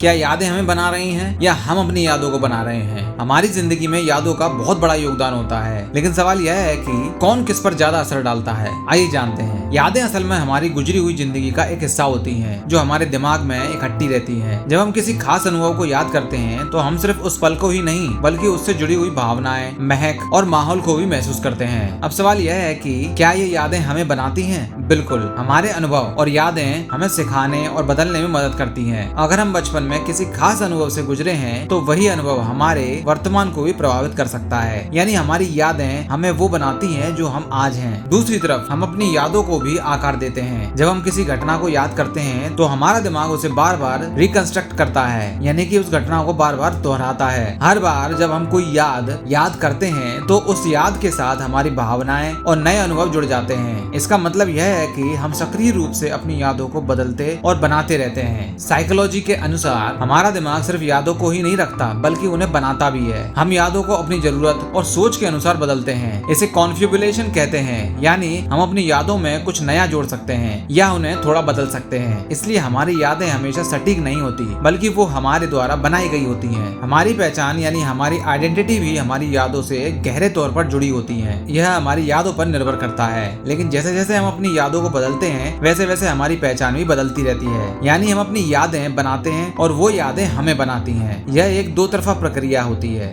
क्या यादें हमें बना रही हैं या हम अपनी यादों को बना रहे हैं? हमारी जिंदगी में यादों का बहुत बड़ा योगदान होता है, लेकिन सवाल यह है कि कौन किस पर ज्यादा असर डालता है। आइए जानते हैं। यादें असल में हमारी गुजरी हुई जिंदगी का एक हिस्सा होती हैं, जो हमारे दिमाग में इकट्ठी रहती हैं। जब हम किसी खास अनुभव को याद करते हैं तो हम सिर्फ उस पल को ही नहीं बल्कि उससे जुड़ी हुई भावनाएं, महक और माहौल को भी महसूस करते हैं। अब सवाल यह है कि क्या ये यादें हमें बनाती हैं? बिल्कुल। हमारे अनुभव और यादें हमें सिखाने और बदलने में मदद करती हैं। अगर हम बचपन में किसी खास अनुभव से गुजरे हैं तो वही अनुभव हमारे वर्तमान को भी प्रभावित कर सकता है, यानी हमारी यादें हमें वो बनाती हैं जो हम आज हैं। दूसरी तरफ हम अपनी यादों को भी आकार देते हैं। जब हम किसी घटना को याद करते हैं तो हमारा दिमाग उसे बार बार रिकंस्ट्रक्ट करता है, यानी कि उस घटना को बार बार दोहराता है। हर बार जब हम कोई याद करते हैं तो उस याद के साथ हमारी भावनाएं और नए अनुभव जुड़ जाते हैं। इसका मतलब यह है कि हम सक्रिय रूप से अपनी यादों को बदलते और बनाते रहते हैं। साइकोलॉजी के अनुसार हमारा दिमाग सिर्फ यादों को ही नहीं रखता बल्कि उन्हें बनाता भी है। हम यादों को अपनी जरूरत और सोच के अनुसार बदलते हैं। इसे कॉन्फ़िगरेशन कहते हैं, यानी हम अपनी यादों में कुछ नया जोड़ सकते हैं या उन्हें थोड़ा बदल सकते हैं। इसलिए हमारी यादें हमेशा सटीक नहीं होती बल्कि वो हमारे द्वारा बनाई गई होती हैं। हमारी पहचान यानी हमारी आइडेंटिटी भी हमारी यादों से गहरे तौर पर जुड़ी होती है। यह हमारी यादों पर निर्भर करता है, लेकिन जैसे जैसे हम अपनी यादों को बदलते हैं वैसे वैसे हमारी पहचान भी बदलती रहती है। यानी हम अपनी यादें बनाते हैं और वो यादें हमें बनाती हैं। यह एक दो तरफा प्रक्रिया होती है।